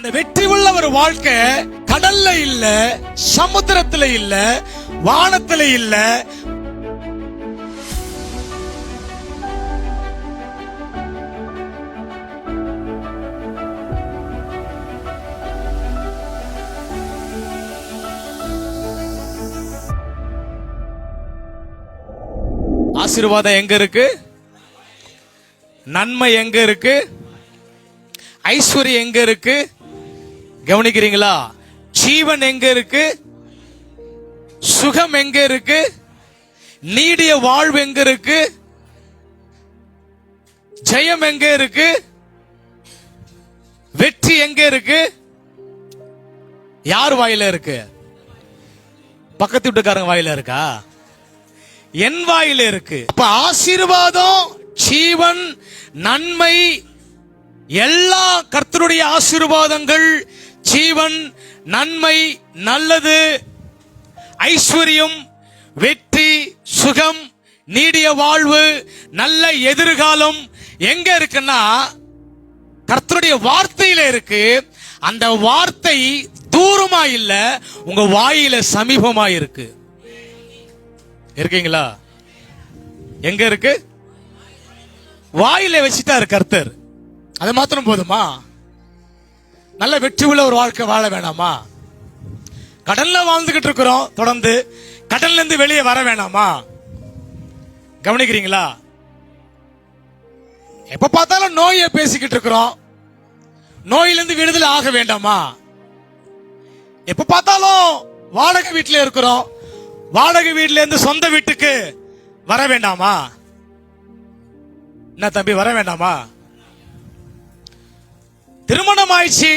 அந்த வெற்றி உள்ள ஒரு வாழ்க்கை கடல்ல இல்ல, சமுத்திரத்துல இல்ல, வானத்துல இல்ல. ஆசீர்வாதம் எங்க இருக்கு? நன்மை எங்க இருக்கு? ஐஸ்வர்யம் எங்க இருக்கு? கவனிக்கிறீங்களா? ஜீவன் எங்க இருக்கு? சுகம் எங்க இருக்கு? நீடிய வாழ்வு எங்க இருக்கு? ஜெயம் எங்க இருக்கு? வெற்றி எங்க இருக்கு? யார் வாயில இருக்கு? பக்கத்து வீட்டுக்காரங்க வாயில இருக்கா? என் வாயில இருக்கு. அப்ப ஆசீர்வாதம், ஜீவன், நன்மை, எல்லா கர்த்தருடைய ஆசீர்வாதங்கள், ஜீவன், நன்மை, நல்லது, ஐஸ்வர்யம், வெற்றி, சுகம், நீடிய வாழ்வு, நல்ல எதிர்காலம் எங்க இருக்குன்னா கர்த்தருடைய வார்த்தையில இருக்கு. அந்த வார்த்தை தூரமா இல்ல, உங்க வாயில சமீபமா இருக்கு. இருக்கீங்களா? எங்க இருக்கு? வாயில வச்சுட்டாரு கர்த்தர். அது மாத்திரம் போதுமா? நல்ல வெற்றி உள்ள ஒரு வாழ்க்கை வாழ வேணாமா? கடல்ல வாழ்ந்துகிட்டு இருக்கிறோம், தொடர்ந்து கடல்ல இருந்து வெளியே வர வேணாமா? கவனிக்கிறீங்களா? எப்ப பார்த்தாலும் நோயை பேசிக்கிட்டு இருக்கிறோம், நோயிலிருந்து விடுதலை ஆக வேண்டாமா? எப்ப பார்த்தாலும் வாடகை வீட்டில இருக்கிறோம், வாடகை வீட்டில இருந்து சொந்த வீட்டுக்கு வர வேண்டாமா? என்ன தம்பி, வர வேண்டாமா? திருமணம் ஆயிடுச்சு,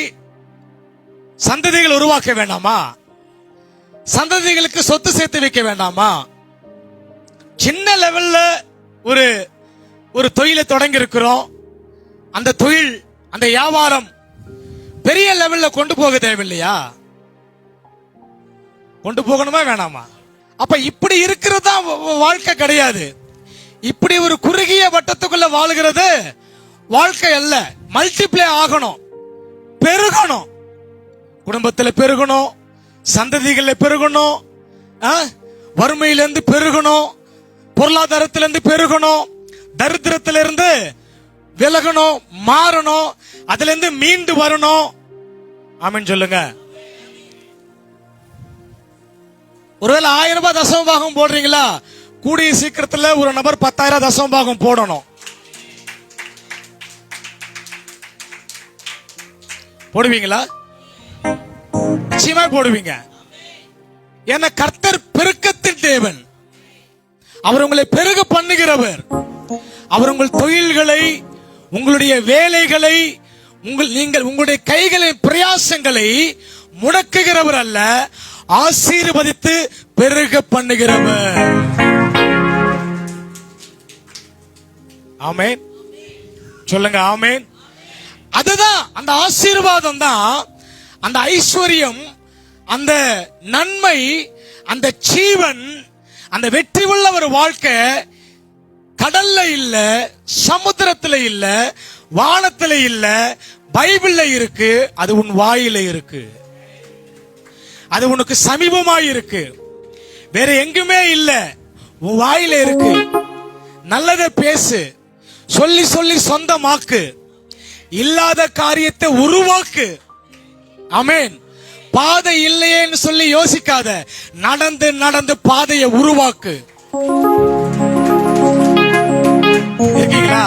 சந்ததிகள் உருவாக்க வேண்டாமா? சந்ததிகளுக்கு சொத்து சேர்த்து வைக்க வேண்டாமா? சின்ன லெவல்ல ஒரு தொழிலை தொடங்கி இருக்கிறோம், அந்த தொழில், அந்த வியாபாரம் பெரிய லெவல்ல கொண்டு போக தேவையில்லையா? கொண்டு போகணுமா வேணாமா? அப்ப இப்படி இருக்கிறதா வாழ்க்கை கிடையாது. இப்படி ஒரு குறுகிய வட்டத்துக்குள்ள வாழுகிறது வாழ்க்கை அல்ல. மல்டிப்ளை ஆகணும், பெருகணும், குடும்பத்தில் பெருகணும், சந்ததிகள் பெருகணும், வறுமையிலிருந்து பெருகணும், பொருளாதாரத்திலிருந்து பெருகணும், தரித்திரத்திலிருந்து விலகணும், மாறணும், அதுல இருந்து மீண்டு வரணும். ஆமென் சொல்லுங்க. ஒருவேளை 1000 ரூபாய் தசம பாகம் போடுறீங்களா? கூடிய சீக்கிரத்தில் ஒரு நபர் 10,000 தசம பாகம் போடணும். போடுவீங்களா? நிச்சயமா போடுவீங்க. ஏன்னா கர்த்தர் பெருக்கத்தின் தேவன். அவர் உங்களை பெருக பண்ணுகிறவர். அவர் உங்கள் தொழில்களை, உங்களுடைய வேலைகளை, உங்களுடைய கைகளின் பிரயாசங்களை முடக்குகிறவர் அல்ல, ஆசீர்வதித்து பெருக பண்ணுகிறவர். ஆமென் சொல்லுங்க. ஆமென். அதுதான் அந்த ஆசீர்வாதம் தான், அந்த ஐஸ்வர்யம், அந்த நன்மை, அந்த ஜீவன், அந்த வெற்றி உள்ள ஒரு வாழ்க்கை கடல்ல இல்ல, சமுத்திரத்துல இல்ல, வானத்துல இல்ல, பைபிள்ல இருக்கு. அது உன் வாயில இருக்கு, அது உனக்கு சமீபமாய் இருக்கு, வேற எங்குமே இல்ல, உன் வாயில இருக்கு. நல்லதை பேசு, சொல்லி சொல்லி சொந்தமாக்கு, இல்லாத காரியத்தை உருவாக்கு. ஆமென். பாதை இல்லையேன்னு சொல்லி யோசிக்காத, நடந்து நடந்து பாதையை உருவாக்கு. இருக்கீங்களா?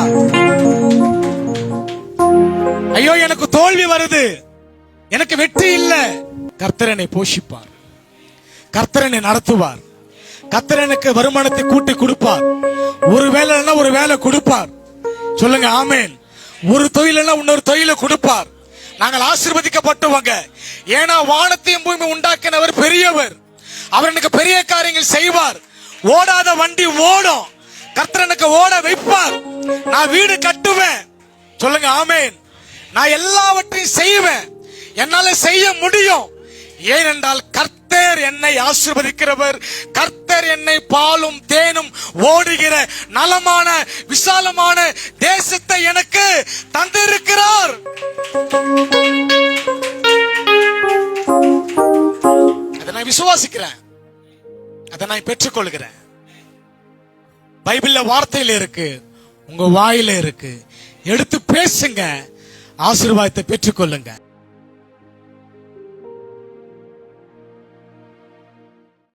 ஐயோ எனக்கு தோல்வி வருது, எனக்கு வெற்றி இல்ல. கர்த்தர் என்னை போஷிப்பார், கர்த்தர் என்னை நடத்துவார், கர்த்தர் எனக்கு வருமானத்தை கூட்டி கொடுப்பார். ஒரு வேலைன்னா ஒரு வேலை கொடுப்பார். சொல்லுங்க ஆமென். ஒரு தொழில்னா இன்னொரு தொழிலை கொடுப்பார். நாங்கள் ஆசீர்வதிக்கப்பட்டவங்க. ஏன்னா வானத்தையும் பூமி உண்டாக்கினவர் பெரியவர். அவர் எனக்கு பெரிய காரியங்கள் செய்வார். ஓடாத வண்டி ஓடும், கர்த்தர் எனக்கு ஓட வைப்பார். நான் வீடு கட்டுவேன். சொல்லுங்க ஆமென். நான் எல்லாவற்றையும் செய்வேன், என்னால செய்ய முடியும். ஏனென்றால் கர்த்தர் என்னை ஆசீர்வதிக்கிறவர். கர்த்தர் என்னை பாலும் தேனும் ஓடுகிற நலமான விசாலமான தேசத்தை எனக்கு தந்திருக்கிறார். விசுவாசிக்கிறேன், அதை நான் பெற்றுக்கொள்கிறேன். பைபிள்ல வார்த்தையில இருக்கு, உங்க வாயில இருக்கு. எடுத்து பேசுங்க, ஆசீர்வாதத்தை பெற்றுக்கொள்ளுங்க.